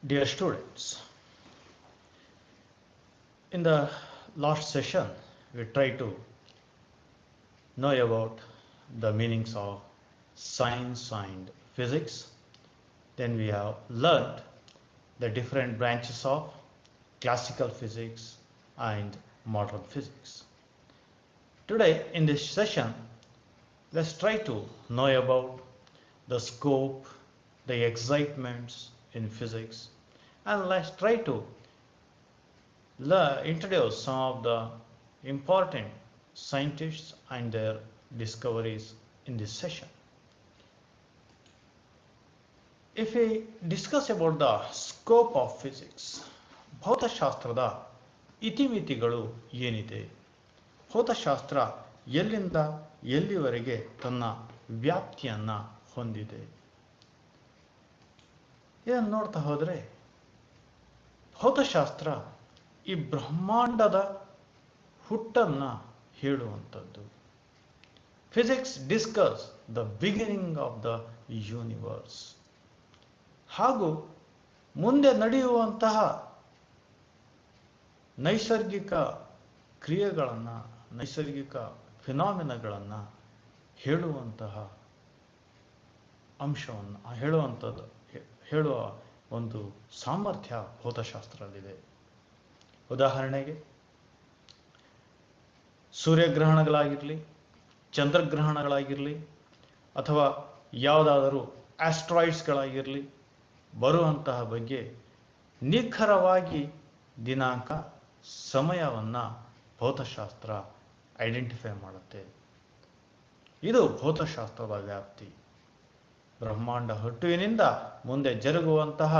Dear students, in the last session, we tried to know about the meanings of science and physics. Then we have learned the different branches of classical physics and modern physics. Today, in this session, let's try to know about the scope, the excitements in physics, and let's try to introduce some of the important scientists and their discoveries in this session. If we discuss about the scope of physics, ಭೌತಶಾಸ್ತ್ರದ ಇತಿಮಿತಿಗಳು ಏನಿದೆ, ಭೌತಶಾಸ್ತ್ರ ಎಲ್ಲಿಂದ ಎಲ್ಲಿವರೆಗೆ ತನ್ನ ವ್ಯಾಪ್ತಿಯನ್ನು ಹೊಂದಿದೆ, ಇದನ್ನು ನೋಡ್ತಾ ಹೋದರೆ ಭೌತಶಾಸ್ತ್ರ ಈ ಬ್ರಹ್ಮಾಂಡದ ಹುಟ್ಟನ್ನು ಹೇಳುವಂಥದ್ದು. Physics discuss the beginning of the universe, ಹಾಗೂ ಮುಂದೆ ನಡೆಯುವಂತಹ ನೈಸರ್ಗಿಕ ಕ್ರಿಯೆಗಳನ್ನು, ನೈಸರ್ಗಿಕ ಫಿನಾಮಿನಗಳನ್ನು ಹೇಳುವಂತಹ ಅಂಶವನ್ನು ಹೇಳುವ ಒಂದು ಸಾಮರ್ಥ್ಯ ಭೌತಶಾಸ್ತ್ರದಲ್ಲಿದೆ. ಉದಾಹರಣೆಗೆ ಸೂರ್ಯಗ್ರಹಣಗಳಾಗಿರಲಿ, ಚಂದ್ರಗ್ರಹಣಗಳಾಗಿರಲಿ, ಅಥವಾ ಯಾವುದಾದರೂ ಆಸ್ಟ್ರಾಯ್ಡ್ಸ್ಗಳಾಗಿರಲಿ, ಬರುವಂತಹ ಬಗ್ಗೆ ನಿಖರವಾಗಿ ದಿನಾಂಕ, ಸಮಯವನ್ನು ಭೌತಶಾಸ್ತ್ರ ಐಡೆಂಟಿಫೈ ಮಾಡುತ್ತೆ. ಇದು ಭೌತಶಾಸ್ತ್ರದ ವ್ಯಾಪ್ತಿ. ಬ್ರಹ್ಮಾಂಡ ಹುಟ್ಟುವಿನಿಂದ ಮುಂದೆ ಜರುಗುವಂತಹ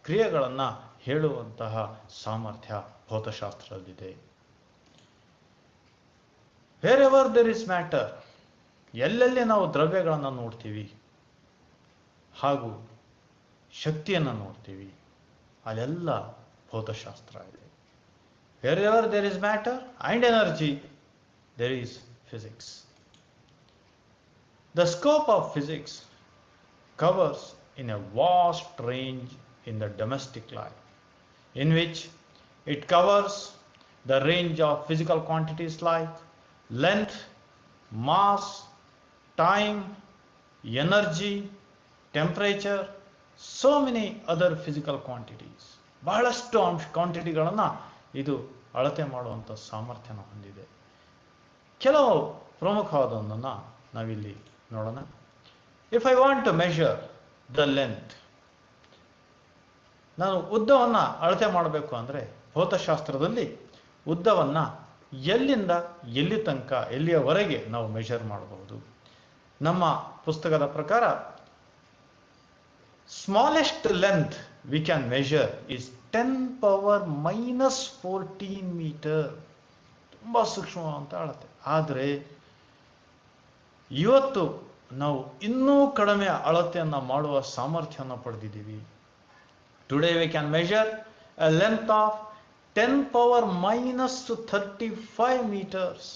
ಕ್ರಿಯೆಗಳನ್ನು ಹೇಳುವಂತಹ ಸಾಮರ್ಥ್ಯ ಭೌತಶಾಸ್ತ್ರದಲ್ಲಿದೆ. Wherever there is matter, ಎಲ್ಲೆಲ್ಲಿ ನಾವು ದ್ರವ್ಯಗಳನ್ನು ನೋಡ್ತೀವಿ ಹಾಗೂ ಶಕ್ತಿಯನ್ನು ನೋಡ್ತೀವಿ, ಅಲ್ಲೆಲ್ಲ ಭೌತಶಾಸ್ತ್ರ ಇದೆ. Wherever there is matter and energy, there is physics. The scope of physics covers in a vast range in the domestic life, in which it covers the range of physical quantities like length, mass, time, energy, temperature, so many other physical quantities. ಬಹಳಷ್ಟು ಕ್ವಾಂಟಿಟಿಗಳನ್ನು ಇದು ಅಳತೆ ಮಾಡುವಂಥ ಸಾಮರ್ಥ್ಯನ ಹೊಂದಿದೆ. ಕೆಲವು ಪ್ರಮುಖವಾದವನ್ನು ನಾವಿಲ್ಲಿ ನೋಡೋಣ. If I want to measure the length, ನಾನು ಉದ್ದವನ್ನು ಅಳತೆ ಮಾಡಬೇಕು ಅಂದರೆ ಭೌತಶಾಸ್ತ್ರದಲ್ಲಿ ಉದ್ದವನ್ನು ಎಲ್ಲಿಂದ ಎಲ್ಲಿ ತನಕ, ಎಲ್ಲಿಯವರೆಗೆ ನಾವು ಮೆಷರ್ ಮಾಡಬಹುದು. ನಮ್ಮ ಪುಸ್ತಕದ ಪ್ರಕಾರ smallest length we can measure is 10⁻⁻14 meter. ತುಂಬ ಸೂಕ್ಷ್ಮವಾದಂಥ ಅಳತೆ. ಆದರೆ ಇವತ್ತು ನಾವು ಇನ್ನೂ ಕಡಿಮೆ ಅಳತೆಯನ್ನು ಮಾಡುವ ಸಾಮರ್ಥ್ಯವನ್ನು ಪಡೆದಿದ್ದೀವಿ. Today we can measure a length of 10⁻⁻35 metres.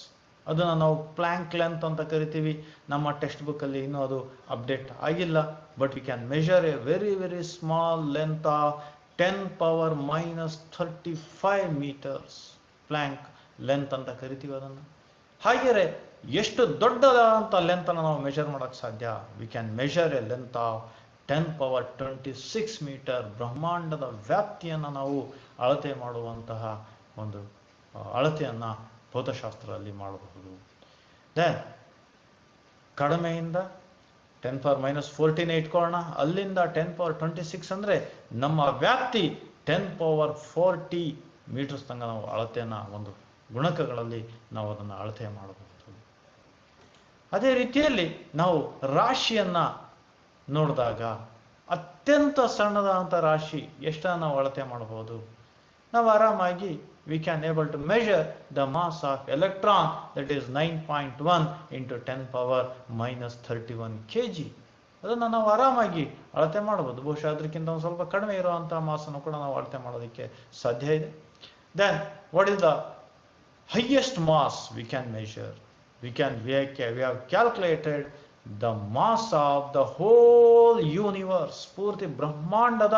ಅದನ್ನು ನಾವು ಪ್ಲ್ಯಾಂಕ್ ಲೆಂತ್ ಅಂತ ಕರಿತೀವಿ. ನಮ್ಮ ಟೆಕ್ಸ್ಟ್ ಬುಕ್ಕಲ್ಲಿ ಇನ್ನೂ ಅದು ಅಪ್ಡೇಟ್ ಆಗಿಲ್ಲ. But we can measure a very very small length of 10⁻⁻35 meters. Planck length ಅಂತ ಕರಿತೀವಿ ಅದನ್ನು. ಹಾಗೆಯೇ ಎಷ್ಟು ದೊಡ್ಡದಾದಂಥ ಲೆಂತನ್ನು ನಾವು ಮೆಷರ್ ಮಾಡೋಕ್ಕೆ ಸಾಧ್ಯ? We can measure a length of 10⁻26 meter. ಬ್ರಹ್ಮಾಂಡದ ವ್ಯಾಪ್ತಿಯನ್ನು ನಾವು ಅಳತೆ ಮಾಡುವಂತಹ ಒಂದು ಅಳತೆಯನ್ನು ಭೌತಶಾಸ್ತ್ರದಲ್ಲಿ ಮಾಡಬಹುದು. ದೆನ್ ಕಡಿಮೆಯಿಂದ 10⁻⁻14 ಇಟ್ಕೊಳ್ಳೋಣ. ಅಲ್ಲಿಂದ 10⁻26 ಅಂದರೆ ನಮ್ಮ ವ್ಯಾಪ್ತಿ 10⁻40 ಮೀಟರ್ಸ್ ತನಕ ನಾವು ಅಳತೆಯನ್ನು ಒಂದು ಗುಣಕಗಳಲ್ಲಿ ನಾವು ಅದನ್ನು ಅಳತೆ ಮಾಡಬಹುದು. ಅದೇ ರೀತಿಯಲ್ಲಿ ನಾವು ರಾಶಿಯನ್ನು ನೋಡಿದಾಗ ಅತ್ಯಂತ ಸಣ್ಣದಾದಂಥ ರಾಶಿ ಎಷ್ಟನ್ನು ನಾವು ಅಳತೆ ಮಾಡಬಹುದು? ನಾವು ಆರಾಮಾಗಿ we can able to measure the mass of electron, that is 9.1 × 10⁻⁻31 kg. ಅದನ್ನು ನಾವು ಆರಾಮಾಗಿ ಅಳತೆ ಮಾಡಬಹುದು. ಬಹುಶಃ ಅದಕ್ಕಿಂತ ಒಂದು ಸ್ವಲ್ಪ ಕಡಿಮೆ ಇರುವಂಥ ಮಾಸನ್ನು ಕೂಡ ನಾವು ಅಳತೆ ಮಾಡೋದಕ್ಕೆ ಸಾಧ್ಯ ಇದೆ. Then what is the highest mass we can measure? We have calculated the mass of the whole universe, ಪೂರ್ತಿ ಬ್ರಹ್ಮಾಂಡದ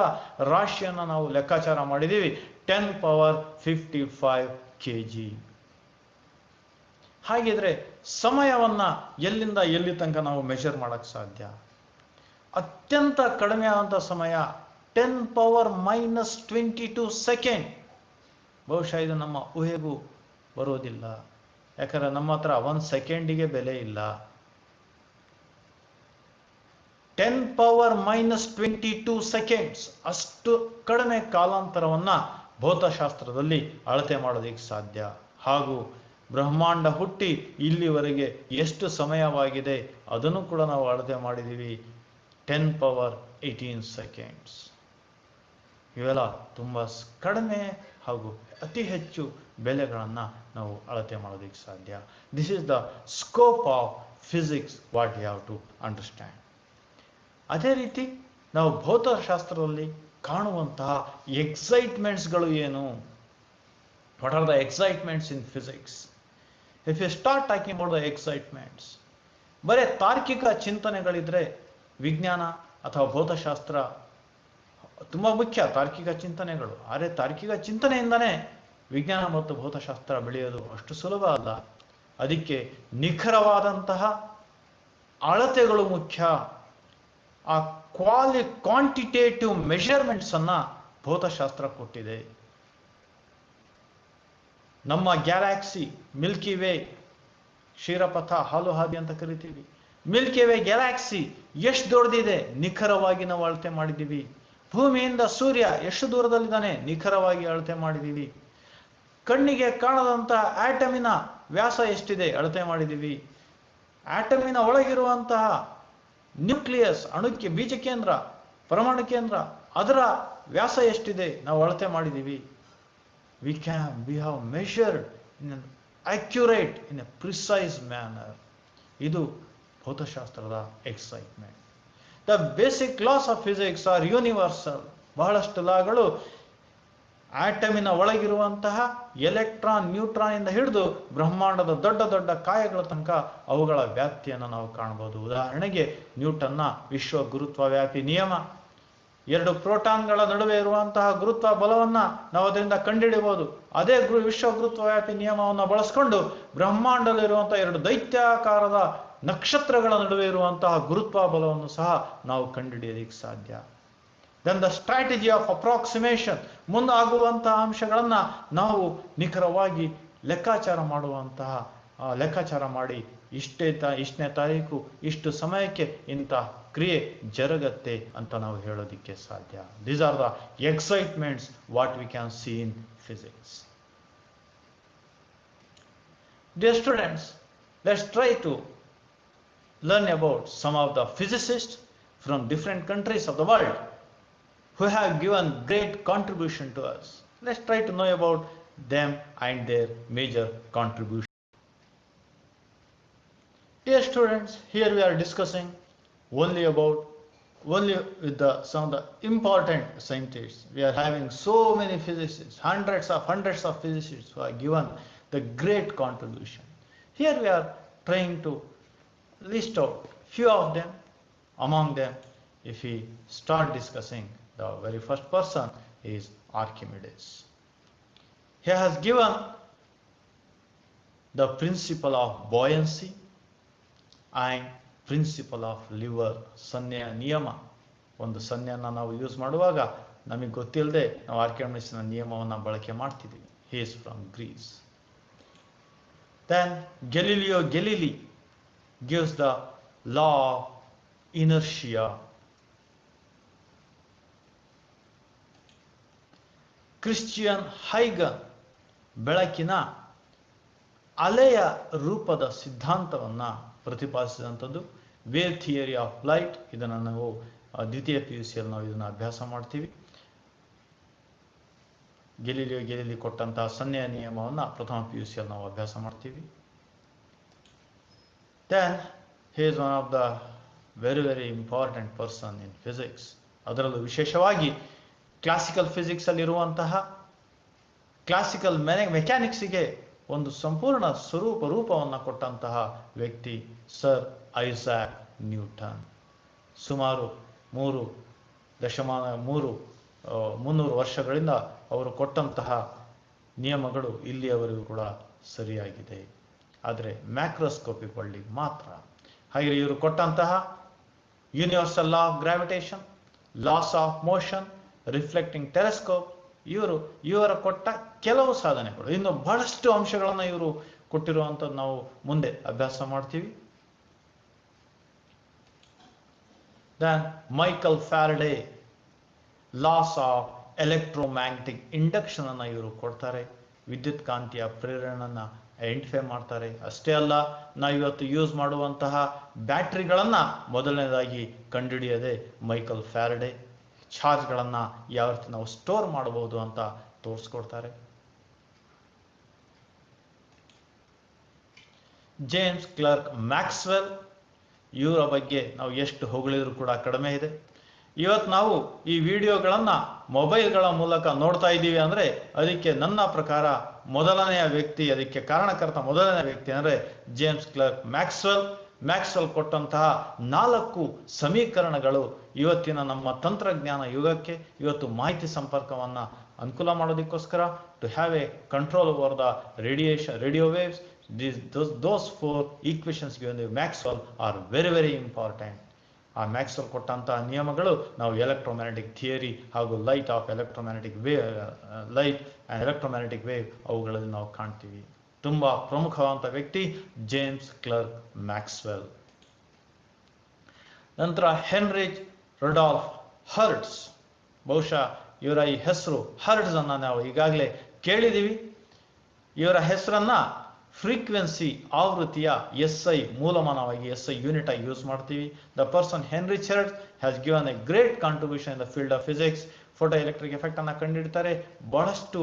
ರಾಶಿಯನ್ನು ನಾವು ಲೆಕ್ಕಾಚಾರ ಮಾಡಿದ್ದೀವಿ 10^55 kg. ಹಾಗಿದ್ರೆ ಸಮಯವನ್ನ ಎಲ್ಲಿಂದ ಎಲ್ಲಿ ತನಕ ನಾವು ಮೆಷರ್ ಮಾಡಕ್ ಸಾಧ್ಯ? ಅತ್ಯಂತ ಕಡಿಮೆ ಆದಂಥ ಸಮಯ 10^-22 ಸೆಕೆಂಡ್. ಬಹುಶಃ ಇದು ನಮ್ಮ ಊಹೆಗೂ ಬರೋದಿಲ್ಲ, ಯಾಕಂದ್ರೆ ನಮ್ಮ ಹತ್ರ 1 ಸೆಕೆಂಡಿಗೆ ಬೆಲೆ ಇಲ್ಲ. 10^-22 ಸೆಕೆಂಡ್ಸ್, ಅಷ್ಟು ಕಡಿಮೆ ಕಾಲಾಂತರವನ್ನ ಭೌತಶಾಸ್ತ್ರದಲ್ಲಿ ಅಳತೆ ಮಾಡೋದಕ್ಕೆ ಸಾಧ್ಯ. ಹಾಗೂ ಬ್ರಹ್ಮಾಂಡ ಹುಟ್ಟಿ ಇಲ್ಲಿವರೆಗೆ ಎಷ್ಟು ಸಮಯವಾಗಿದೆ ಅದನ್ನು ಕೂಡ ನಾವು ಅಳತೆ ಮಾಡಿದ್ದೀವಿ 10^18 ಸೆಕೆಂಡ್ಸ್. ಇವೆಲ್ಲ ತುಂಬ ಕಡಿಮೆ ಹಾಗೂ ಅತಿ ಹೆಚ್ಚು ಬೆಲೆಗಳನ್ನು ನಾವು ಅಳತೆ ಮಾಡೋದಕ್ಕೆ ಸಾಧ್ಯ. This is the scope of physics what you have to understand. ಅದೇ ರೀತಿ ನಾವು ಭೌತಶಾಸ್ತ್ರದಲ್ಲಿ ಕಾಣುವಂತಹ ಎಕ್ಸೈಟ್ಮೆಂಟ್ಸ್ಗಳು ಏನು? What are the excitements in physics? If you start talking about the excitements, ಬರೇ ತಾರ್ಕಿಕ ಚಿಂತನೆಗಳಿದ್ರೆ ವಿಜ್ಞಾನ ಅಥವಾ ಭೌತಶಾಸ್ತ್ರ ತುಂಬ ಮುಖ್ಯ. ತಾರ್ಕಿಕ ಚಿಂತನೆಗಳು, ಆದರೆ ತಾರ್ಕಿಕ ಚಿಂತನೆಯಿಂದನೇ ವಿಜ್ಞಾನ ಮತ್ತು ಭೌತಶಾಸ್ತ್ರ ಬೆಳೆಯೋದು ಅಷ್ಟು ಸುಲಭ ಅಲ್ಲ. ಅದಕ್ಕೆ ನಿಖರವಾದಂತಹ ಅಳತೆಗಳು ಮುಖ್ಯ. ಆ ಕ್ವಾಂಟಿಟೇಟಿವ್ ಮೆಷರ್ಮೆಂಟ್ಸ್ ಅನ್ನ ಭೌತಶಾಸ್ತ್ರ ಕೊಟ್ಟಿದೆ. ನಮ್ಮ ಗ್ಯಾಲಾಕ್ಸಿ ಮಿಲ್ಕಿ ವೇ, ಕ್ಷೀರಪಥ, ಹಾಲು ಹಾದಿ ಅಂತ ಕರಿತೀವಿ. ಮಿಲ್ಕಿ ವೇ ಗ್ಯಾಲಾಕ್ಸಿ ಎಷ್ಟು ದೊಡ್ಡದಿದೆ ನಿಖರವಾಗಿ ನಾವು ಅಳತೆ ಮಾಡಿದ್ದೀವಿ. ಭೂಮಿಯಿಂದ ಸೂರ್ಯ ಎಷ್ಟು ದೂರದಲ್ಲಿದ್ದಾನೆ ನಿಖರವಾಗಿ ಅಳತೆ ಮಾಡಿದ್ದೀವಿ. ಕಣ್ಣಿಗೆ ಕಾಣದಂತಹ ಆಟಮಿನ ವ್ಯಾಸ ಎಷ್ಟಿದೆ ಅಳತೆ ಮಾಡಿದ್ದೀವಿ. ಆಟಮಿನ ಒಳಗಿರುವಂತಹ ನ್ಯೂಕ್ಲಿಯಸ್, ಅಣುಕ್ಕೆ ಬೀಜ ಕೇಂದ್ರ, ಪರಮಾಣು ಕೇಂದ್ರ, ಅದರ ವ್ಯಾಸ ಎಷ್ಟಿದೆ ನಾವು ಅಳತೆ ಮಾಡಿದ್ದೀವಿ. we have measured in an accurate, in a precise manner. ಇದು ಭೌತಶಾಸ್ತ್ರದ excitement. The basic laws of physics are universal. ಬಹಳಷ್ಟು ಲಾಗಳು ಆಟಮಿನ ಒಳಗಿರುವಂತಹ ಎಲೆಕ್ಟ್ರಾನ್, ನ್ಯೂಟ್ರಾನ್ ಇಂದ ಹಿಡಿದು ಬ್ರಹ್ಮಾಂಡದ ದೊಡ್ಡ ದೊಡ್ಡ ಕಾಯಗಳ ತನಕ ಅವುಗಳ ವ್ಯಾಪ್ತಿಯನ್ನು ನಾವು ಕಾಣಬಹುದು. ಉದಾಹರಣೆಗೆ ನ್ಯೂಟನ್ನ ವಿಶ್ವ ಗುರುತ್ವ ವ್ಯಾಪಿ ನಿಯಮ, 2 ಪ್ರೋಟಾನ್ಗಳ ನಡುವೆ ಇರುವಂತಹ ಗುರುತ್ವ ಬಲವನ್ನ ನಾವು ಅದರಿಂದ ಕಂಡುಹಿಡಿಯಬಹುದು. ಅದೇ ವಿಶ್ವ ಗುರುತ್ವ ವ್ಯಾಪಿ ನಿಯಮವನ್ನು ಬಳಸಿಕೊಂಡು ಬ್ರಹ್ಮಾಂಡದಲ್ಲಿರುವಂತಹ 2 ದೈತ್ಯಾಕಾರದ ನಕ್ಷತ್ರಗಳ ನಡುವೆ ಇರುವಂತಹ ಗುರುತ್ವ ಬಲವನ್ನು ಸಹ ನಾವು ಕಂಡುಹಿಡಿಯೋದಕ್ಕೆ ಸಾಧ್ಯ. Then the strategy of approximation, ಮುಂದಾಗುವಂತಹ ಅಂಶಗಳನ್ನ ನಾವು ನಿಖರವಾಗಿ ಲೆಕ್ಕಾಚಾರ ಮಾಡಿ ಇಷ್ಟನೇ ತಾರೀಕು ಇಷ್ಟು ಸಮಯಕ್ಕೆ ಇಂಥ ಕ್ರಿಯೆ ಜರುಗತ್ತೆ ಅಂತ ನಾವು ಹೇಳೋದಿಕ್ಕೆ ಸಾಧ್ಯ. These are the excitements what we can see in physics. Dear students, let's try to learn about some of the physicists from different countries of the world who have given great contribution to us. Let's try to know about them and their major contribution. Dear students, here we are discussing only with some of the important scientists. We are having so many physicists, hundreds of physicists who have given the great contribution. Here we are trying to list out few of them. Among them, if we start discussing, the very first person is Archimedes. He has given the principle of buoyancy and principle of lever, ಸನ್ನೆಯ ನಿಯಮ. ಒಂದು ಸನ್ನೆಯನ್ನು ನಾವು use ಮಾಡುವಾಗ ನಮಗೆ ಗೊತ್ತಿಲ್ಲದೆ ನಾವು ಆರ್ಕಿಮಿಡಿಸ್ನ ನಿಯಮವನ್ನು ಬಳಕೆ ಮಾಡ್ತಿದ್ವಿ. He is from Greece. Then Galileo Galilei gives the law of inertia. Christiaan ಹೈಗನ್ ಬೆಳಕಿನ ಅಲೆಯ ರೂಪದ ಸಿದ್ಧಾಂತವನ್ನು ಪ್ರತಿಪಾದಿಸಿದಂಥದ್ದು. ವೇವ್ ಥಿಯರಿ ಆಫ್ ಲೈಟ್, ಇದನ್ನು ನಾವು ದ್ವಿತೀಯ PUC ಯಲ್ಲಿ ನಾವು ಇದನ್ನು ಅಭ್ಯಾಸ ಮಾಡ್ತೀವಿ. ಗ್ಯಾಲಿಲಿ ಕೊಟ್ಟಂತಹ ಸನ್ನೆಯ ನಿಯಮವನ್ನು ಪ್ರಥಮ PUC ಯಲ್ಲಿ ನಾವು ಅಭ್ಯಾಸ ಮಾಡ್ತೀವಿ. Then he is one of the very important person in physics. ಅದರಲ್ಲೂ ವಿಶೇಷವಾಗಿ ಕ್ಲಾಸಿಕಲ್ ಫಿಸಿಕ್ಸ್ ಅಲ್ಲಿ ಇರುವಂತಹ ಕ್ಲಾಸಿಕಲ್ ಮೆಕ್ಯಾನಿಕ್ಸ್ಗೆ ಒಂದು ಸಂಪೂರ್ಣ ರೂಪವನ್ನು ಕೊಟ್ಟಂತಹ ವ್ಯಕ್ತಿ ಸರ್ ಐಸಾಕ್ ನ್ಯೂಟನ್. ಸುಮಾರು 3.3 ವರ್ಷಗಳಿಂದ ಅವರು ಕೊಟ್ಟಂತಹ ನಿಯಮಗಳು ಇಲ್ಲಿಯವರೆಗೂ ಕೂಡ ಸರಿಯಾಗಿದೆ. ಆದರೆ ಮ್ಯಾಕ್ರೋಸ್ಕೋಪಿಕ್ ವರ್ಲ್ಡಿಗೆ ಮಾತ್ರ. ಹಾಗೆ ಇವರು ಕೊಟ್ಟಂತಹ universal law of gravitation, loss of motion, reflecting telescope, ಇವರ ಕೊಟ್ಟ ಕೆಲವು ಸಾಧನೆಗಳು. ಇನ್ನು ಬಹಳಷ್ಟು ಅಂಶಗಳನ್ನು ಇವರು ಕೊಟ್ಟಿರುವಂಥದ್ದು ನಾವು ಮುಂದೆ ಅಭ್ಯಾಸ ಮಾಡ್ತೀವಿ. Then Michael Faraday laws of electromagnetic induction ಅನ್ನು ಇವರು ಕೊಡ್ತಾರೆ. ವಿದ್ಯುತ್ ಕಾಂತೀಯ ಪ್ರೇರಣೆಯನ್ನು ಐಡೆಂಟಿಫೈ ಮಾಡ್ತಾರೆ. ಅಷ್ಟೇ ಅಲ್ಲ, ನಾವಿವತ್ತು ಯೂಸ್ ಮಾಡುವಂತಹ ಬ್ಯಾಟ್ರಿಗಳನ್ನು ಮೊದಲನೇದಾಗಿ ಕಂಡುಹಿಡಿಯದೆ ಮೈಕಲ್ ಫ್ಯಾರಡೆ ಚಾರ್ಜ್ಗಳನ್ನು ಯಾವ ರೀತಿ ನಾವು ಸ್ಟೋರ್ ಮಾಡಬಹುದು ಅಂತ ತೋರಿಸ್ಕೊಡ್ತಾರೆ. ಜೇಮ್ಸ್ ಕ್ಲರ್ಕ್ ಮ್ಯಾಕ್ಸ್ವೆಲ್, ಇವರ ಬಗ್ಗೆ ನಾವು ಎಷ್ಟು ಹೊಗಳಿದ್ರು ಕೂಡ ಕಡಿಮೆ ಇದೆ. ಇವತ್ತು ನಾವು ಈ ವಿಡಿಯೋಗಳನ್ನು ಮೊಬೈಲ್ಗಳ ಮೂಲಕ ನೋಡ್ತಾ ಇದ್ದೀವಿ ಅಂದರೆ ಅದಕ್ಕೆ ನನ್ನ ಪ್ರಕಾರ ಮೊದಲನೆಯ ವ್ಯಕ್ತಿ, ಅದಕ್ಕೆ ಕಾರಣಕರ್ತ ಮೊದಲನೆಯ ವ್ಯಕ್ತಿ ಅಂದರೆ ಜೇಮ್ಸ್ ಕ್ಲರ್ಕ್ ಮ್ಯಾಕ್ಸ್ವೆಲ್ ಕೊಟ್ಟಂತಹ 4 ಸಮೀಕರಣಗಳು ಇವತ್ತಿನ ನಮ್ಮ ತಂತ್ರಜ್ಞಾನ ಯುಗಕ್ಕೆ, ಇವತ್ತು ಮಾಹಿತಿ ಸಂಪರ್ಕವನ್ನು ಅನುಕೂಲ ಮಾಡೋದಕ್ಕೋಸ್ಕರ, to have a control over the radio waves, those 4 equations given by Maxwell are very very important. ಆ ಮ್ಯಾಕ್ಸ್ವೆಲ್ ಕೊಟ್ಟಂತಹ ನಿಯಮಗಳು ನಾವು ಎಲೆಕ್ಟ್ರೋಮ್ಯಾಗ್ನೆಟಿಕ್ ಥಿಯರಿ ಹಾಗೂ ಲೈಟ್ ಆ್ಯಂಡ್ ಎಲೆಕ್ಟ್ರೋಮ್ಯಾಗ್ನೆಟಿಕ್ ವೇವ್ ಅವುಗಳಲ್ಲಿ ನಾವು ಕಾಣ್ತೀವಿ. ತುಂಬ ಪ್ರಮುಖವಾದಂಥ ವ್ಯಕ್ತಿ ಜೇಮ್ಸ್ ಕ್ಲರ್ಕ್ ಮ್ಯಾಕ್ಸ್ವೆಲ್. ನಂತರ ಹೆನ್ರಿಚ್ ರುಡಾಲ್ಫ್ ಹರ್ಟ್ಜ್, ಬಹುಶಃ ಇವರ ಈ ಹೆಸರು ಹರ್ಟ್ಜ್ ಅನ್ನು ನಾವು ಈಗಾಗಲೇ ಕೇಳಿದ್ದೀವಿ. ಇವರ ಹೆಸರನ್ನ ಫ್ರೀಕ್ವೆನ್ಸಿ ಆವೃತ್ತಿಯ SI ಮೂಲಮಾನವಾಗಿ SI ಯೂನಿಟ್ ಆಗಿ ಯೂಸ್ ಮಾಡ್ತೀವಿ. The person Heinrich hertz has given A great contribution in the field of physics. Photo electric effect ಅನ್ನು ಕಂಡುಹಿಡ್ತಾರೆ. ಬಹಳಷ್ಟು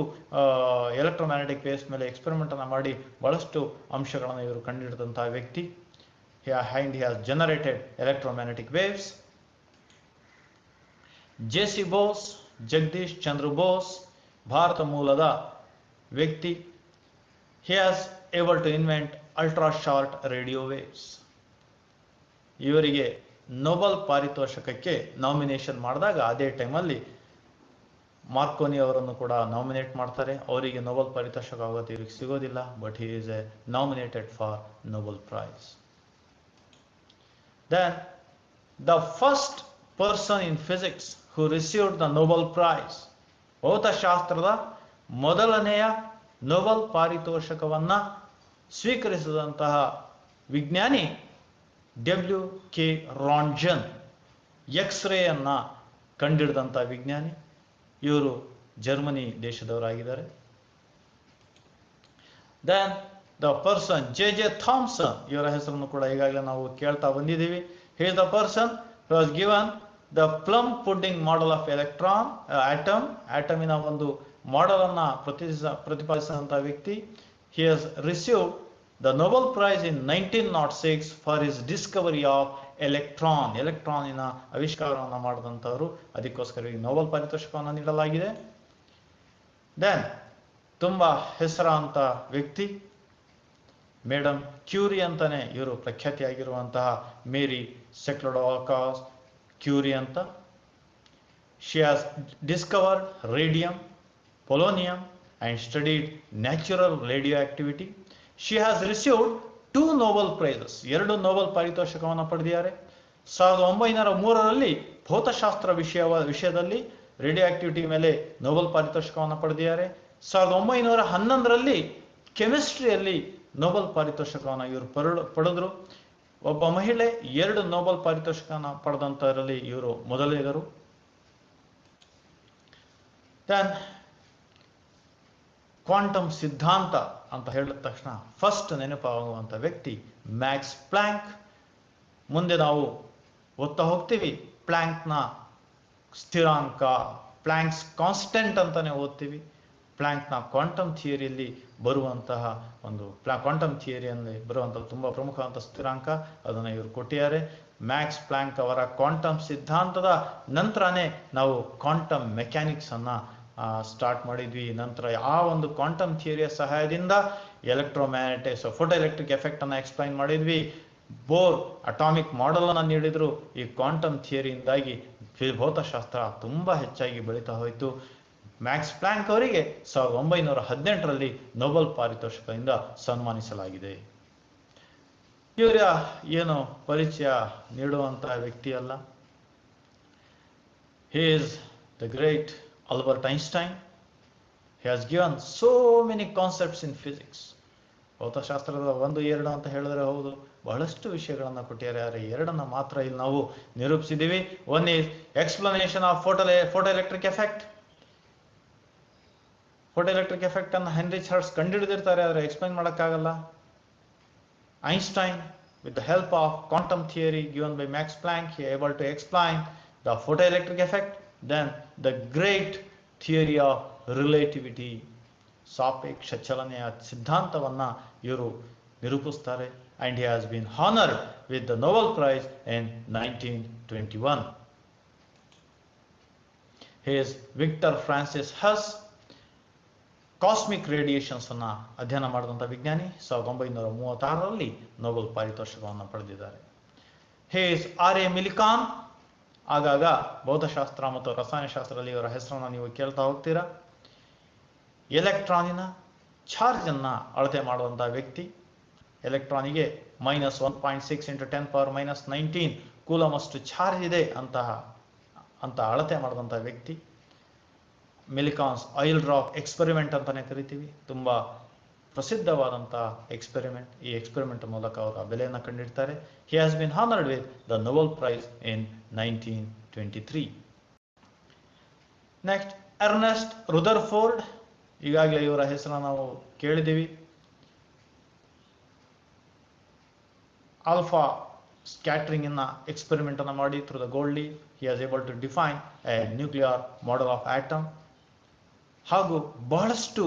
ಎಲೆಕ್ಟ್ರೋಮ್ಯಾಗ್ನೆಟಿಕ್ ವೇವ್ಸ್ ಮೇಲೆ ಎಕ್ಸ್ಪೆರಿಮೆಂಟ್ ಅನ್ನು ಮಾಡಿ ಬಹಳಷ್ಟು ಅಂಶಗಳನ್ನು ಇವರು ಕಂಡುಹಿಡಿದಂತಹ ವ್ಯಕ್ತಿ. He has generated electromagnetic waves. JC Bose, Jagadish Chandra Bose, Bharat ಮೂಲದ ವ್ಯಕ್ತಿ. He has able to invent ultra short radio waves. ಇವರಿಗೆ ನೊಬೆಲ್ ಪಾರಿತೋಷಕಕ್ಕೆ ನಾಮಿನೇಷನ್ ಮಾಡಿದಾಗ ಅದೇ ಟೈಮಲ್ಲಿ ಮಾರ್ಕೋನಿ ಅವರನ್ನು ಕೂಡ ನಾಮಿನೇಟ್ ಮಾಡ್ತಾರೆ. ಅವರಿಗೆ ನೊಬೆಲ್ ಪಾರಿತೋಷಕ ಆಗುತ್ತೆ, ಇವರಿಗೆ ಸಿಗೋದಿಲ್ಲ. But he is nominated for Nobel Prize. Then the first person in physics who received the Nobel Prize, ಭೌತಶಾಸ್ತ್ರದ ಮೊದಲನೆಯ ನೊಬೆಲ್ ಪಾರಿತೋಷಕವನ್ನ ಸ್ವೀಕರಿಸಿದಂತಹ ವಿಜ್ಞಾನಿ WK ರಾಂಜನ್, ಎಕ್ಸ್ರೇ ಅನ್ನ ಕಂಡಿಡಿದಂತಹ ವಿಜ್ಞಾನಿ. ಇವರು ಜರ್ಮನಿ ದೇಶದವರಾಗಿದ್ದಾರೆ. Then the person JJ Thomson, ಇವರ ಹೆಸರನ್ನು ಕೂಡ ಈಗಾಗಲೇ ನಾವು ಕೇಳ್ತಾ ಬಂದಿದ್ದೀವಿ. He is the person who was given the plum pudding model of electron ಆಟಮಿನ ಒಂದು ಮಾಡೆಲ್ ಅನ್ನ ಪ್ರತಿಪಾದಿಸಿದಂತಹ ವ್ಯಕ್ತಿ. He has received the Nobel prize in 1906 for his discovery of ಎಲೆಕ್ಟ್ರಾನಿನ ಆವಿಷ್ಕಾರವನ್ನು ಮಾಡಿದಂಥವರು. ಅದಕ್ಕೋಸ್ಕರ ಈ ನೊಬೆಲ್ ಪಾರಿತೋಷಕವನ್ನು ನೀಡಲಾಗಿದೆ. ದೆನ್ ತುಂಬಾ ಹೆಸರಾಂತ ವ್ಯಕ್ತಿ ಮೇಡಮ್ ಕ್ಯೂರಿ ಅಂತಾನೆ ಇವರು ಪ್ರಖ್ಯಾತಿಯಾಗಿರುವಂತಹ ಮೇರಿ ಸೆಕ್ಲೋಡಾಕಾಸ್ ಕ್ಯೂರಿ ಅಂತ. She has discovered radium, polonium and studied natural radioactivity. She has received 2 Nobel Prizes, 2 Nobel ಪಾರಿತೋಷಕವನ್ನು ಪಡೆದಿದ್ದಾರೆ. 1903ರಲ್ಲಿ ಭೌತಶಾಸ್ತ್ರ ವಿಷಯದಲ್ಲಿ ರೇಡಿಯೋ ಆಕ್ಟಿವಿಟಿ ಮೇಲೆ ನೊಬೆಲ್ ಪಾರಿತೋಷಕವನ್ನು ಪಡೆದಿದ್ದಾರೆ. 1911ರಲ್ಲಿ ಕೆಮಿಸ್ಟ್ರಿಯಲ್ಲಿ ನೊಬೆಲ್ ಪಾರಿತೋಷಕವನ್ನು ಇವರು ಪಡೆದರು. ಒಬ್ಬ ಮಹಿಳೆ 2 ನೊಬೆಲ್ ಪಾರಿತೋಷಕವನ್ನು ಪಡೆದಂತರಲ್ಲಿ ಇವರು ಮೊದಲಿಗರು. ದೆನ್ ಕ್ವಾಂಟಮ್ ಸಿದ್ಧಾಂತ ಅಂತ ಹೇಳಿದ ತಕ್ಷಣ ಫಸ್ಟ್ ನೆನಪಾಗುವಂಥ ವ್ಯಕ್ತಿ ಮ್ಯಾಕ್ಸ್ ಪ್ಲಾಂಕ್. ಮುಂದೆ ನಾವು ಓದ್ತಾ ಹೋಗ್ತೀವಿ ಪ್ಲಾಂಕ್ನ ಸ್ಥಿರಾಂಕ, ಪ್ಲಾಂಕ್ಸ್ ಕಾನ್ಸ್ಟೆಂಟ್ ಅಂತಾನೆ ಓದ್ತೀವಿ. ಪ್ಲಾಂಕ್ನ ಕ್ವಾಂಟಮ್ ಥಿಯರಿಯಲ್ಲಿ ಬರುವಂತಹ ಕ್ವಾಂಟಮ್ ಥಿಯರಿಯಲ್ಲಿ ಬರುವಂತಹ ತುಂಬಾ ಪ್ರಮುಖವಾದಂಥ ಸ್ಥಿರಾಂಕ ಅದನ್ನು ಇವರು ಕೊಟ್ಟಿದ್ದಾರೆ. ಮ್ಯಾಕ್ಸ್ ಪ್ಲಾಂಕ್ ಅವರ ಕ್ವಾಂಟಮ್ ಸಿದ್ಧಾಂತದ ನಂತರನೇ ನಾವು ಕ್ವಾಂಟಮ್ ಮೆಕ್ಯಾನಿಕ್ಸ್ ಅನ್ನ ಸ್ಟಾರ್ಟ್ ಮಾಡಿದ್ವಿ. ನಂತರ ಆ ಒಂದು ಕ್ವಾಂಟಮ್ ಥಿಯರಿಯ ಸಹಾಯದಿಂದ ಫೋಟೋ ಎಲೆಕ್ಟ್ರಿಕ್ ಎಫೆಕ್ಟ್ ಅನ್ನ ಎಕ್ಸ್ಪ್ಲೈನ್ ಮಾಡಿದ್ವಿ. ಬೋರ್ ಅಟಾಮಿಕ್ ಮಾಡೆಲ್ ಅನ್ನು ನೀಡಿದ್ರು. ಈ ಕ್ವಾಂಟಮ್ ಥಿಯರಿಯಿಂದಾಗಿ ಭೌತಶಾಸ್ತ್ರ ತುಂಬಾ ಹೆಚ್ಚಾಗಿ ಬೆಳೀತಾ ಹೋಯಿತು. ಮ್ಯಾಕ್ಸ್ ಪ್ಲಾಂಕ್ ಅವರಿಗೆ 1918ರಲ್ಲಿ ನೊಬೆಲ್ ಪಾರಿತೋಷಕದಿಂದ ಸನ್ಮಾನಿಸಲಾಗಿದೆ. ಇವರ ಏನು ಪರಿಚಯ ನೀಡುವಂತಹ ವ್ಯಕ್ತಿ ಅಲ್ಲ. He is the great Albert Einstein. He has given so many concepts in physics. ಭೌತಶಾಸ್ತ್ರದ 1-2 ಅಂತ ಹೇಳಿದ್ರೆ ಹೌದು, ಬಹಳಷ್ಟು ವಿಷಯಗಳನ್ನು ಕೊಟ್ಟಿದ್ದಾರೆ. ಎರಡನ್ನ ಮಾತ್ರ ಇಲ್ಲಿ ನಾವು ನಿರೂಪಿಸಿದ್ದೀವಿ. One is explanation of photo electric effect. Photo electric effect ಅನ್ನು ಹೆನ್ರಿಚ್ ಹರ್ಟ್ಸ್ ಕಂಡುಹಿಡಿದಿರ್ತಾರೆ, ಆದರೆ ಎಕ್ಸ್ಪ್ಲೈನ್ ಮಾಡೋಕ್ಕಾಗಲ್ಲ. Einstein, with the help of quantum theory given by Max Planck, he is able to explain the photoelectric effect. Then the great theory of relativity, ಸಾಪೇಕ್ಷ ಚಲನೆಯ ಸಿದ್ಧಾಂತವನ್ನ ಇವರು ನಿರೂಪಿಸುತ್ತಾರೆ. And he has been honored with the Nobel Prize in 1921. He is Victor Francis Hess. Cosmic radiations ಅನ್ನ ಅಧ್ಯಯನ ಮಾಡಿದಂಥ ವಿಜ್ಞಾನಿ 1936ರಲ್ಲಿ Nobel ಪಾರಿತೋಷಕವನ್ನು ಪಡೆದಿದ್ದಾರೆ. ಹೇಸ್ R A ಮಿಲಿಕಾನ್. ಆಗಾಗ ಭೌತಶಾಸ್ತ್ರ ಮತ್ತು ರಸಾಯನಶಾಸ್ತ್ರದಲ್ಲಿ ಇವರ ಹೆಸರನ್ನು ನೀವು ಕೇಳ್ತಾ ಹೋಗ್ತೀರಾ. ಎಲೆಕ್ಟ್ರಾನಿನ ಚಾರ್ಜ್ ಅನ್ನ ಅಳತೆ ಮಾಡುವಂತಹ ವ್ಯಕ್ತಿ. ಎಲೆಕ್ಟ್ರಾನಿಗೆ -1.6 × 10⁻⁻19 ಕೂಲಮ್ ಅಷ್ಟು ಚಾರ್ಜ್ ಇದೆ ಅಂತ ಅಳತೆ ಮಾಡಿದಂತಹ ವ್ಯಕ್ತಿ. ಮಿಲಿಕಾನ್ಸ್ ಆಯಿಲ್ ಡ್ರಾಪ್ ಎಕ್ಸ್ಪೆರಿಮೆಂಟ್ ಅಂತಾನೆ ಕರಿತೀವಿ. ತುಂಬಾ ಪ್ರಸಿದ್ಧವಾದಂತಹ ಎಕ್ಸ್ಪೆರಿಮೆಂಟ್. ಈ ಎಕ್ಸ್ಪೆರಿಮೆಂಟ್ ಮೂಲಕ ಅವರ ಬೆಲೆಯನ್ನು ಕಂಡಿಡ್ತಾರೆ. He has been honoured with the Nobel prize in 1923. Next Ernest Rutherford. ಈಗಾಗಲೇ ಇವರ ಹೆಸರನ್ನು ನಾವು ಕೇಳಿದ್ದೀವಿ. ಆಲ್ಫಾ ಸ್ಕ್ಯಾಟರಿಂಗ್ ಅನ್ನ ಎಕ್ಸ್ಪೆರಿಮೆಂಟ್ ಅನ್ನು ಮಾಡಿ through the gold leaf he has able to define a nuclear model of atom. ಹಾಗೂ ಬಹಳಷ್ಟು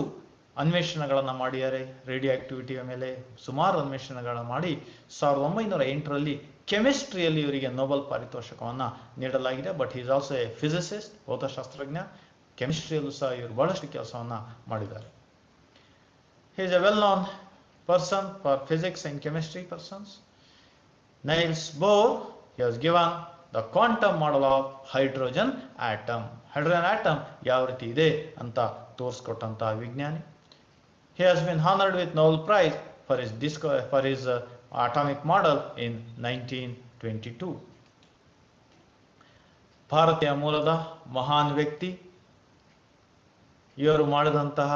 ಅನ್ವೇಷಣೆಗಳನ್ನು ಮಾಡಿದ್ದಾರೆ. ರೇಡಿಯೋ ಆಕ್ಟಿವಿಟಿಯ ಮೇಲೆ ಸುಮಾರು ಅನ್ವೇಷಣೆಗಳನ್ನು ಮಾಡಿ 1908ರಲ್ಲಿ ಕೆಮಿಸ್ಟ್ರಿಯಲ್ಲಿ ಇವರಿಗೆ ನೊಬೆಲ್ ಪಾರಿತೋಷಕವನ್ನು ನೀಡಲಾಗಿದೆ. But he is also a physicist, ಭೌತಶಾಸ್ತ್ರಜ್ಞ. ಕೆಮಿಸ್ಟ್ರಿಯಲ್ಲೂ ಸಹ ಇವರು ಬಹಳಷ್ಟು ಕೆಲಸವನ್ನು ಮಾಡಿದ್ದಾರೆ. He is a well known person for physics and chemistry persons. Niels Bohr, he has given the quantum model of hydrogen atom. Hydrogen atom ಯಾವ ರೀತಿ ಇದೆ ಅಂತ ತೋರಿಸ್ಕೊಟ್ಟಂತಹ ವಿಜ್ಞಾನಿ. He has been honored with Nobel Prize for his atomic model in 1922. ಭಾರತೀಯ ಮೂಲದ ಮಹಾನ್ ವ್ಯಕ್ತಿ. ಇವರು ಮಾಡಿದಂತಹ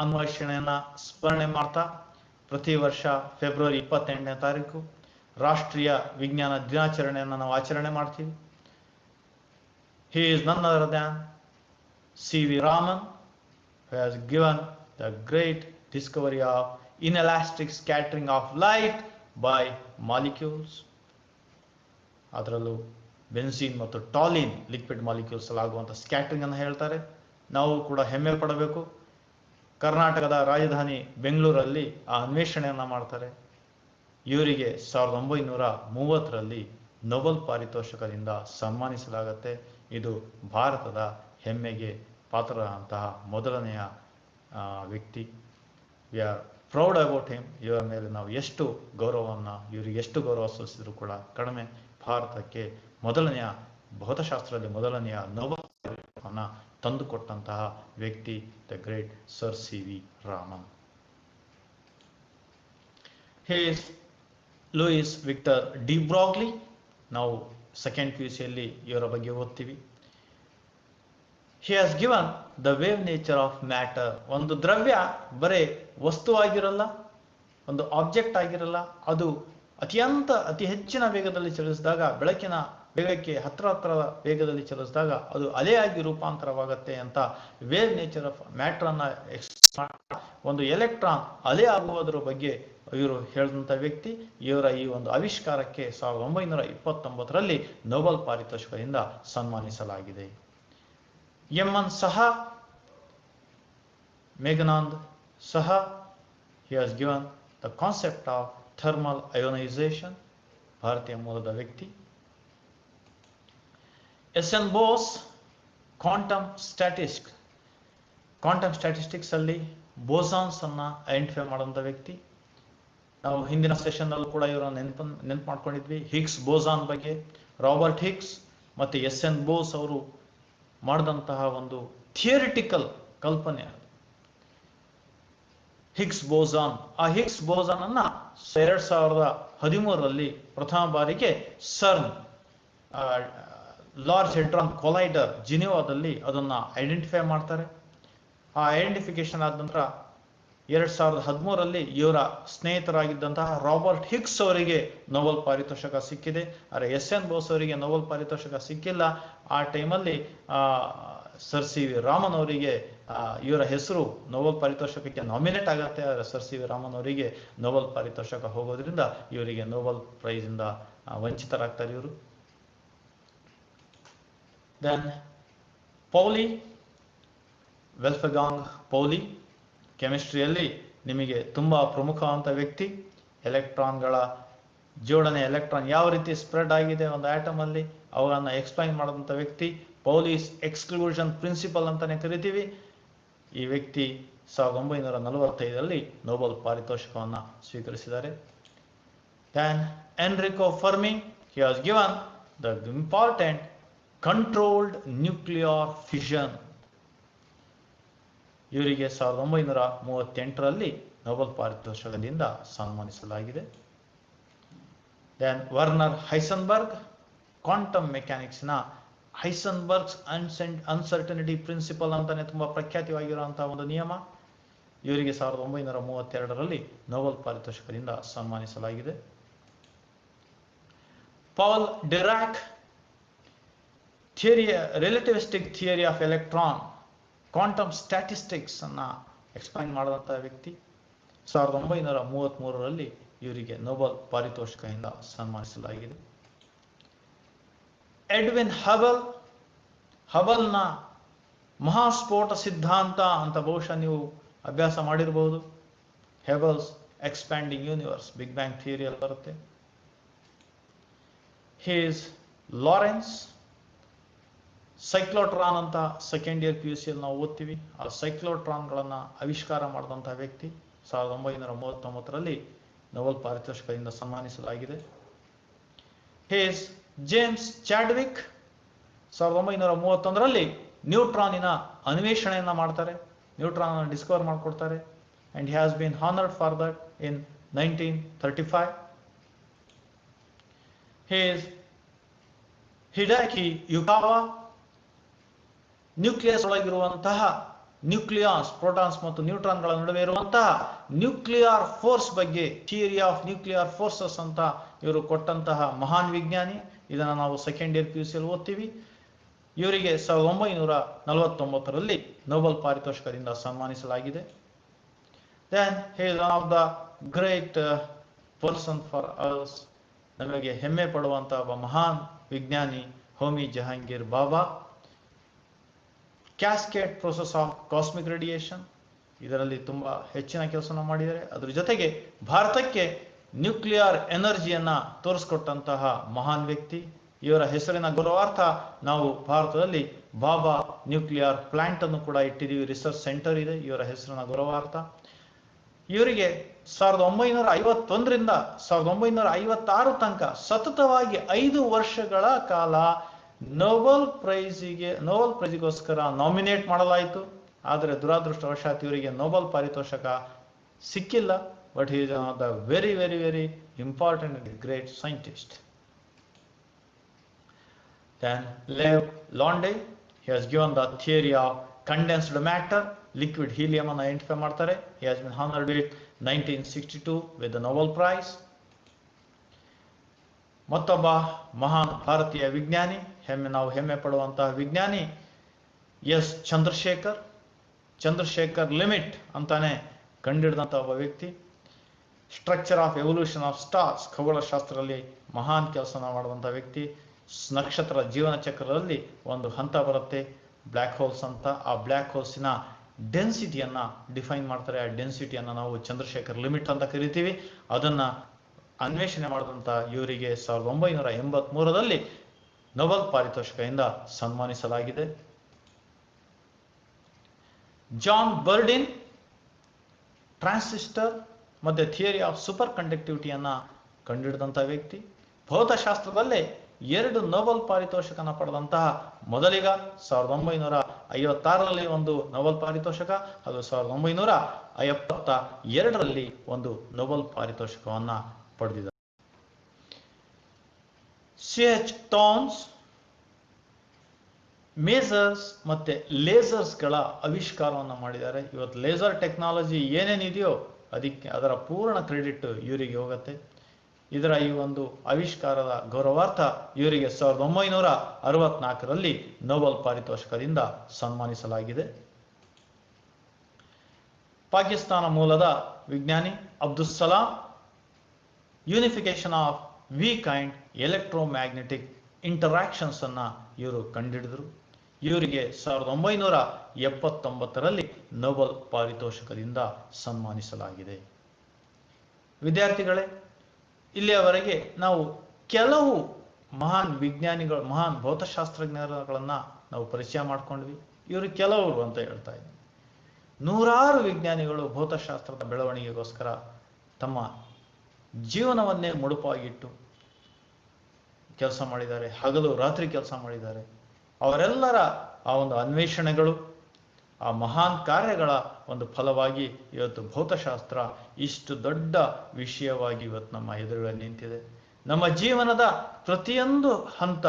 ಅನ್ವೇಷಣೆಯನ್ನ ಸ್ಮರಣೆ ಮಾಡ್ತಾ ಪ್ರತಿ ವರ್ಷ ಫೆಬ್ರವರಿ 28ನೇ ತಾರೀಕು ರಾಷ್ಟ್ರೀಯ ವಿಜ್ಞಾನ ದಿನಾಚರಣೆಯನ್ನು ನಾವು ಆಚರಣೆ ಮಾಡ್ತೀವಿ. He is none other than C.V. Raman, who has given the great discovery of inelastic scattering of light by molecules. ಅದರಲ್ಲೂ ಬೆನ್ಸೀನ್ ಮತ್ತು ಟಾಲಿನ್ ಲಿಕ್ವಿಡ್ ಮಾಲಿಕ್ಯೂಲ್ಸ್ ಆಗುವಂಥ ಸ್ಕ್ಯಾಟರಿಂಗ್ ಅನ್ನು ಹೇಳ್ತಾರೆ. ನಾವು ಕೂಡ ಹೆಮ್ಮೆ ಪಡಬೇಕು. ಕರ್ನಾಟಕದ ರಾಜಧಾನಿ ಬೆಂಗಳೂರಲ್ಲಿ ಆ ಅನ್ವೇಷಣೆಯನ್ನು ಮಾಡ್ತಾರೆ. ಇವರಿಗೆ 1930ರಲ್ಲಿ ನೊಬೆಲ್ ಪಾರಿತೋಷಕದಿಂದ ಸನ್ಮಾನಿಸಲಾಗುತ್ತೆ. ಇದು ಭಾರತದ ಹೆಮ್ಮೆಗೆ ಪಾತ್ರರಾದಂತಹ ಮೊದಲನೆಯ ವ್ಯಕ್ತಿ. We are proud about him. ಇವರ ಮೇಲೆ ನಾವು ಇವರಿಗೆ ಎಷ್ಟು ಗೌರವ ಸಲ್ಲಿಸಿದ್ರು ಕೂಡ ಕಡಿಮೆ. ಭಾರತಕ್ಕೆ ಭೌತಶಾಸ್ತ್ರದಲ್ಲಿ ಮೊದಲನೆಯ ನೊಬೆಲ್ ಪಾರಿತೋಷಕವನ್ನು ತಂದುಕೊಟ್ಟಂತಹ ವ್ಯಕ್ತಿ the great sir C.V. Raman. He's Louis Victor de Broglie. ನಾವು ಸೆಕೆಂಡ್ PUCಯಲ್ಲಿ ಇವರ ಬಗ್ಗೆ ಓದ್ತೀವಿ. He has given the wave nature of matter. ಒಂದು ದ್ರವ್ಯ ಬರೇ ವಸ್ತುವಾಗಿರಲ್ಲ, ಒಂದು ಆಬ್ಜೆಕ್ಟ್ ಆಗಿರಲ್ಲ. ಅದು ಅತಿ ಹೆಚ್ಚಿನ ವೇಗದಲ್ಲಿ ಚಲಿಸಿದಾಗ, ಬೆಳಕಿನ ವೇಗಕ್ಕೆ ಹತ್ತಿರ ವೇಗದಲ್ಲಿ ಚಲಿಸಿದಾಗ ಅದು ಅಲೆಯಾಗಿ ರೂಪಾಂತರವಾಗುತ್ತೆ ಅಂತ ವೇವ್ ನೇಚರ್ ಆಫ್ ಮ್ಯಾಟರ್ ಅನ್ನ ಒಂದು ಎಲೆಕ್ಟ್ರಾನ್ ಅಲೆ ಆಗುವುದರ ಬಗ್ಗೆ ಇವರು ಹೇಳಿದಂಥ ವ್ಯಕ್ತಿ. ಇವರ ಈ ಒಂದು ಆವಿಷ್ಕಾರಕ್ಕೆ 1929ರಲ್ಲಿ ನೊಬೆಲ್ ಪಾರಿತೋಷಕದಿಂದ ಸನ್ಮಾನಿಸಲಾಗಿದೆ. M N. Saha, Meghnad Saha. He has given the concept of thermal ionisation. ಭಾರತೀಯ ಮೂಲದ ವ್ಯಕ್ತಿ. ಎಸ್.ಎನ್. ಬೋಸ್, ಕ್ವಾಂಟಮ್ ಸ್ಟ್ಯಾಟಿಸ್ಟಿಕ್ಸ್ ಅಲ್ಲಿ ಬೋಸಾನ್ಸ್ ಅನ್ನ ಐಡೆಂಟಿಫೈ ಮಾಡುವಂಥ ವ್ಯಕ್ತಿ. ನಾವು ಹಿಂದಿನ ಸೆಷನ್ನಲ್ಲೂ ಕೂಡ ಇವರನ್ನು ನೆನಪು ಮಾಡ್ಕೊಂಡಿದ್ವಿ. ಹಿಗ್ಸ್ ಬೋಸಾನ್ ಬಗ್ಗೆ ರಾಬರ್ಟ್ ಹಿಗ್ಸ್ ಮತ್ತು ಎಸ್.ಎನ್. ಬೋಸ್ ಅವರು ಮಾಡಿದಂತಹ ಒಂದು ಥಿಯರಿಟಿಕಲ್ ಕಲ್ಪನೆ ಹಿಗ್ಸ್ ಬೋಸಾನ್. ಆ ಹಿಗ್ಸ್ ಬೋಸಾನ್ ಅನ್ನ 2013ರಲ್ಲಿ ಪ್ರಥಮ ಬಾರಿಗೆ ಸರ್ನ್ ಲಾರ್ಜ್ ಹೆಡ್ರಾನ್ ಕೊಲೈಡರ್ ಜಿನಿವಾದಲ್ಲಿ ಅದನ್ನ ಐಡೆಂಟಿಫೈ ಮಾಡ್ತಾರೆ. ಆ ಐಡೆಂಟಿಫಿಕೇಶನ್ ಆದ ನಂತರ 2013ರಲ್ಲಿ ಇವರ ಸ್ನೇಹಿತರಾಗಿದ್ದಂತಹ ರಾಬರ್ಟ್ ಹಿಗ್ಸ್ ಅವರಿಗೆ ನೊಬೆಲ್ ಪಾರಿತೋಷಕ ಸಿಕ್ಕಿದೆ. ಆದರೆ ಎಸ್.ಎನ್. ಬೋಸ್ ಅವರಿಗೆ ನೊಬೆಲ್ ಪಾರಿತೋಷಕ ಸಿಕ್ಕಿಲ್ಲ. ಆ ಟೈಮಲ್ಲಿ ಸರ್ ಸಿ ವಿ ರಾಮನ್ ಅವರಿಗೆ ಇವರ ಹೆಸರು ನೊಬೆಲ್ ಪಾರಿತೋಷಕಕ್ಕೆ ನಾಮಿನೇಟ್ ಆಗತ್ತೆ. ಆದರೆ ಸರ್ ಸಿ ವಿ ರಾಮನ್ ಅವರಿಗೆ ನೊಬೆಲ್ ಪಾರಿತೋಷಕ ಹೋಗೋದ್ರಿಂದ ಇವರಿಗೆ ನೊಬೆಲ್ ಪ್ರೈಸ್ ಇಂದ ವಂಚಿತರಾಗ್ತಾರೆ ಇವರು. ದೆನ್ ಪೌಲಿ ವೆಲ್ಫಗಾಂಗ್ ಪೌಲಿ, ಕೆಮಿಸ್ಟ್ರಿಯಲ್ಲಿ ನಿಮಗೆ ತುಂಬ ಪ್ರಮುಖವಾದಂಥ ವ್ಯಕ್ತಿ. ಎಲೆಕ್ಟ್ರಾನ್ಗಳ ಜೋಡಣೆ, ಎಲೆಕ್ಟ್ರಾನ್ ಯಾವ ರೀತಿ ಸ್ಪ್ರೆಡ್ ಆಗಿದೆ ಒಂದು ಆಟಮಲ್ಲಿ ಅವುಗಳನ್ನು ಎಕ್ಸ್ಪ್ಲೈನ್ ಮಾಡಿದಂಥ ವ್ಯಕ್ತಿ. ಪೌಲಿಸ್ ಎಕ್ಸ್ಕ್ಲೂಷನ್ ಪ್ರಿನ್ಸಿಪಲ್ ಅಂತಾನೆ ಕರಿತೀವಿ. ಈ ವ್ಯಕ್ತಿ 1945ರಲ್ಲಿ ನೊಬೆಲ್ ಪಾರಿತೋಷಕವನ್ನು ಸ್ವೀಕರಿಸಿದ್ದಾರೆ. Then Enrico Fermi, he was given the important controlled nuclear fission. ಇವರಿಗೆ 1938ರಲ್ಲಿ ನೊಬೆಲ್ ಪಾರಿತೋಷಕದಿಂದ ಸನ್ಮಾನಿಸಲಾಗಿದೆ. ದೆನ್ ವರ್ನರ್ ಹೈಸನ್ಬರ್ಗ್, ಕ್ವಾಂಟಮ್ ಮೆಕ್ಯಾನಿಕ್ಸ್ನ ಹೈಸನ್ಬರ್ಗ್ಸ್ ಅನ್ಸರ್ಟನಿಟಿ ಪ್ರಿನ್ಸಿಪಲ್ ಅಂತಾನೆ ತುಂಬಾ ಪ್ರಖ್ಯಾತವಾಗಿರುವಂತಹ ಒಂದು ನಿಯಮ. ಇವರಿಗೆ 1932ರಲ್ಲಿ ನೊಬೆಲ್ ಪಾರಿತೋಷಕದಿಂದ ಸನ್ಮಾನಿಸಲಾಗಿದೆ. Paul Dirac, relativistic theory of electron, quantum statistics ಅನ್ನ ಎಕ್ಸ್ಪ್ಲೈನ್ ಮಾಡಿದಂತಹ ವ್ಯಕ್ತಿ. 1933ರಲ್ಲಿ ಇವರಿಗೆ ನೊಬೆಲ್ ಪಾರಿತೋಷಕದಿಂದ ಸನ್ಮಾನಿಸಲಾಗಿದೆ. ಎಡ್ವಿನ್ ಹಬಲ್, ಹಬಲ್ನ ಮಹಾಸ್ಫೋಟ ಸಿದ್ಧಾಂತ ಅಂತ ಬಹುಶಃ ನೀವು ಅಭ್ಯಾಸ ಮಾಡಿರಬಹುದು. Hubble's expanding universe, big bang ಥಿಯರಿಯಲ್ಲಿ ಬರುತ್ತೆ. ಹೀಸ್ ಲಾರೆನ್ಸ್, ಸೈಕ್ಲೋಟ್ರಾನ್ ಅಂತ ಸೆಕೆಂಡ್ ಇಯರ್ PUC ನಾವು ಓದ್ತೀವಿ. ಆ ಸೈಕ್ಲೋಟ್ರಾನ್ಗಳನ್ನು ಆವಿಷ್ಕಾರ ಮಾಡಿದಂತಹ ವ್ಯಕ್ತಿ. 1939ರಲ್ಲಿ ನೊಬೆಲ್ ಪಾರಿತೋಷಕದಿಂದ ಸನ್ಮಾನಿಸಲಾಗಿದೆ. ಹೇಸ್ ಜೇಮ್ಸ್ ಚಾಡ್ವಿಕ್, 1931ರಲ್ಲಿ ನ್ಯೂಟ್ರಾನಿನ ಅನ್ವೇಷಣೆಯನ್ನ ಮಾಡ್ತಾರೆ, ನ್ಯೂಟ್ರಾನ್ ಅನ್ನು ಡಿಸ್ಕವರ್ ಮಾಡಿಕೊಡ್ತಾರೆ. And he has been honoured for that in 1935. He's Hideki Yukawa, nucleus ಒಳಗಿರುವಂತಹ ನ್ಯೂಕ್ಲಿಯಾಸ್, ಪ್ರೋಟಾನ್ಸ್ ಮತ್ತು ನ್ಯೂಟ್ರಾನ್ಗಳ ನಡುವೆ ಇರುವಂತಹ ನ್ಯೂಕ್ಲಿಯರ್ ಫೋರ್ಸ್ ಬಗ್ಗೆ, ಥಿಯರಿ ಆಫ್ ನ್ಯೂಕ್ಲಿಯರ್ ಫೋರ್ಸಸ್ ಅಂತ ಇವರು ಕೊಟ್ಟಂತಹ ಮಹಾನ್ ವಿಜ್ಞಾನಿ. ಇದನ್ನು ನಾವು ಸೆಕೆಂಡ್ ಇಯರ್ PUCಯಲ್ಲಿ ಓದ್ತೀವಿ. ಇವರಿಗೆ 1949ರಲ್ಲಿ ನೊಬೆಲ್ ಪಾರಿತೋಷಕದಿಂದ ಸನ್ಮಾನಿಸಲಾಗಿದೆ. Then he is one of the great person for us, ನಮಗೆ ಹೆಮ್ಮೆ ಪಡುವಂತಹ ಒಬ್ಬ ಮಹಾನ್ ವಿಜ್ಞಾನಿ Homi Jahangir Bhabha. Cascade process of cosmic radiation, ಇದರಲ್ಲಿ ತುಂಬಾ ಹೆಚ್ಚಿನ ಕೆಲಸವನ್ನು ಮಾಡಿದ್ದಾರೆ. ಅದ್ರ ಜೊತೆಗೆ ಭಾರತಕ್ಕೆ ನ್ಯೂಕ್ಲಿಯರ್ ಎನರ್ಜಿಯನ್ನ ತೋರಿಸ್ಕೊಟ್ಟಂತಹ ಮಹಾನ್ ವ್ಯಕ್ತಿ. ಇವರ ಹೆಸರಿನ ಗೌರವಾರ್ಥ ನಾವು ಭಾರತದಲ್ಲಿ ಬಾಬಾ ನ್ಯೂಕ್ಲಿಯರ್ ಪ್ಲಾಂಟ್ ಅನ್ನು ಕೂಡ ಇಟ್ಟಿದ್ದೀವಿ. ರಿಸರ್ಚ್ ಸೆಂಟರ್ ಇದೆ ಇವರ ಹೆಸರಿನ ಗೌರವಾರ್ಥ. ಇವರಿಗೆ 1951ರಿಂದ 1956 ತನಕ ಸತತವಾಗಿ 5 ವರ್ಷಗಳ ಕಾಲ ನೊಬೆಲ್ ಪ್ರೈಸ್ಗೋಸ್ಕರ ನಾಮಿನೇಟ್ ಮಾಡಲಾಯಿತು. ಆದರೆ ದುರಾದೃಷ್ಟವಶಾತ್ ಇವರಿಗೆ ನೊಬೆಲ್ ಪಾರಿತೋಷಕ ಸಿಕ್ಕಿಲ್ಲ. But he is one of the very very very important and great scientist. Then Lev Landau, he has given the theory of condensed matter, liquid helium ಅನ್ನು ಐಡೆಂಟಿಫೈ ಮಾಡ್ತಾರೆ. He has been honored with 1962 with the Nobel Prize. ಮತ್ತೊಬ್ಬ ಮಹಾನ್ ಭಾರತೀಯ ವಿಜ್ಞಾನಿ, ನಾವು ಹೆಮ್ಮೆ ಪಡುವಂತಹ ವಿಜ್ಞಾನಿ ಎಸ್ ಚಂದ್ರಶೇಖರ್ ಲಿಮಿಟ್ ಅಂತಾನೆ ಕಂಡಿಡಿದಂಥ ಒಬ್ಬ ವ್ಯಕ್ತಿ. Structure of evolution of stars, ಖಗೋಳಶಾಸ್ತ್ರದಲ್ಲಿ ಮಹಾನ್ ಕೆಲಸನ ಮಾಡುವಂಥ ವ್ಯಕ್ತಿ. ನಕ್ಷತ್ರ ಜೀವನ ಚಕ್ರದಲ್ಲಿ ಒಂದು ಹಂತ ಬರುತ್ತೆ ಬ್ಲ್ಯಾಕ್ ಹೋಲ್ಸ್ ಅಂತ. ಆ ಬ್ಲ್ಯಾಕ್ ಹೋಲ್ಸಿನ ಡೆನ್ಸಿಟಿಯನ್ನ ಡಿಫೈನ್ ಮಾಡ್ತಾರೆ. ಆ ಡೆನ್ಸಿಟಿಯನ್ನ ನಾವು ಚಂದ್ರಶೇಖರ್ ಲಿಮಿಟ್ ಅಂತ ಕರಿತೀವಿ. ಅದನ್ನ ಅನ್ವೇಷಣೆ ಮಾಡಿದಂಥ ಇವರಿಗೆ 1983ರಲ್ಲಿ ನೊಬೆಲ್ ಪಾರಿತೋಷಕದಿಂದ ಸನ್ಮಾನಿಸಲಾಗಿದೆ. ಜಾನ್ ಬರ್ಡಿನ್, ಟ್ರಾನ್ಸಿಸ್ಟರ್ ಮತ್ತು ಥಿಯರಿ ಆಫ್ ಸೂಪರ್ ಕಂಡಕ್ಟಿವಿಟಿಯನ್ನು ಕಂಡುಹಿಡಿದಂಥ ವ್ಯಕ್ತಿ. ಭೌತಶಾಸ್ತ್ರದಲ್ಲೇ 2 ನೊಬೆಲ್ ಪಾರಿತೋಷಕನ ಪಡೆದಂತಹ ಮೊದಲಿಗ. 1956ರಲ್ಲಿ ಒಂದು ನೊಬೆಲ್ ಪಾರಿತೋಷಕ, ಅದು 1972ರಲ್ಲಿ ಒಂದು ನೊಬೆಲ್ ಪಾರಿತೋಷಕವನ್ನು ಪಡೆದಿದ್ದಾರೆ. C.H. ಥಾಮ್ಸ್ ಮೇಜರ್ಸ್ ಮತ್ತೆ ಲೇಸರ್ಸ್ಗಳ ಆವಿಷ್ಕಾರವನ್ನು ಮಾಡಿದ್ದಾರೆ. ಇವತ್ತು ಲೇಸರ್ ಟೆಕ್ನಾಲಜಿ ಏನೇನಿದೆಯೋ ಅದರ ಪೂರ್ಣ ಕ್ರೆಡಿಟ್ ಇವರಿಗೆ ಹೋಗುತ್ತೆ. ಇದರ ಈ ಒಂದು ಆವಿಷ್ಕಾರದ ಗೌರವಾರ್ಥ ಇವರಿಗೆ 1964ರಲ್ಲಿ ನೊಬೆಲ್ ಪಾರಿತೋಷಕದಿಂದ ಸನ್ಮಾನಿಸಲಾಗಿದೆ. ಪಾಕಿಸ್ತಾನ ಮೂಲದ ವಿಜ್ಞಾನಿ Abdul Salam unification of weak and electromagnetic interactions ಅನ್ನ ಇವರು ಕಂಡುಹಿಡಿದರು. ಇವರಿಗೆ 1979ರಲ್ಲಿ ನೊಬೆಲ್ ಪಾರಿತೋಷಕದಿಂದ ಸನ್ಮಾನಿಸಲಾಗಿದೆ. ವಿದ್ಯಾರ್ಥಿಗಳೇ, ಇಲ್ಲಿಯವರೆಗೆ ನಾವು ಕೆಲವು ಮಹಾನ್ ವಿಜ್ಞಾನಿಗಳು, ಮಹಾನ್ ಭೌತಶಾಸ್ತ್ರಜ್ಞರುಗಳನ್ನ ನಾವು ಪರಿಚಯ ಮಾಡ್ಕೊಂಡ್ವಿ. ಇವರು ಕೆಲವರು ಅಂತ ಹೇಳ್ತಾ ಇದ್ವಿ. ನೂರಾರು ವಿಜ್ಞಾನಿಗಳು ಭೌತಶಾಸ್ತ್ರದ ಬೆಳವಣಿಗೆಗೋಸ್ಕರ ತಮ್ಮ ಜೀವನವನ್ನೇ ಮುಡುಪಾಗಿಟ್ಟು ಕೆಲಸ ಮಾಡಿದ್ದಾರೆ, ಹಗಲು ರಾತ್ರಿ ಕೆಲಸ ಮಾಡಿದ್ದಾರೆ. ಅವರೆಲ್ಲರ ಆ ಒಂದು ಅನ್ವೇಷಣೆಗಳು, ಆ ಮಹಾನ್ ಕಾರ್ಯಗಳ ಒಂದು ಫಲವಾಗಿ ಇವತ್ತು ಭೌತಶಾಸ್ತ್ರ ಇಷ್ಟು ದೊಡ್ಡ ವಿಷಯವಾಗಿ ಇವತ್ತು ನಮ್ಮ ಎದುರುಗಡೆ ನಿಂತಿದೆ. ನಮ್ಮ ಜೀವನದ ಪ್ರತಿಯೊಂದು ಹಂತ,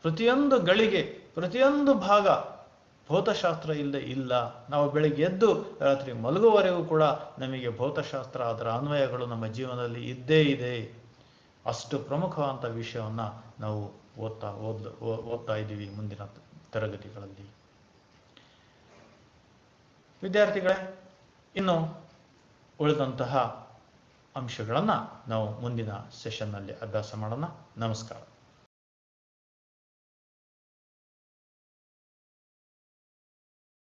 ಪ್ರತಿಯೊಂದು ಗಳಿಗೆ, ಪ್ರತಿಯೊಂದು ಭಾಗ ಭೌತಶಾಸ್ತ್ರ ಇಲ್ಲದೆ ಇಲ್ಲ. ನಾವು ಬೆಳಿಗ್ಗೆ ಎದ್ದು ರಾತ್ರಿ ಮಲಗುವವರೆಗೂ ಕೂಡ ನಮಗೆ ಭೌತಶಾಸ್ತ್ರ, ಅದರ ಅನ್ವಯಗಳು ನಮ್ಮ ಜೀವನದಲ್ಲಿ ಇದ್ದೇ ಇದೆ. ಅಷ್ಟು ಪ್ರಮುಖವಾದಂಥ ವಿಷಯವನ್ನು ನಾವು ಓದ್ತಾ ಇದ್ದೀವಿ ಮುಂದಿನ ತರಗತಿಗಳಲ್ಲಿ. ವಿದ್ಯಾರ್ಥಿಗಳೇ, ಇನ್ನು ಉಳಿದಂತಹ ಅಂಶಗಳನ್ನು ನಾವು ಮುಂದಿನ ಸೆಷನ್ನಲ್ಲಿ ಅಭ್ಯಾಸ ಮಾಡೋಣ. ನಮಸ್ಕಾರ.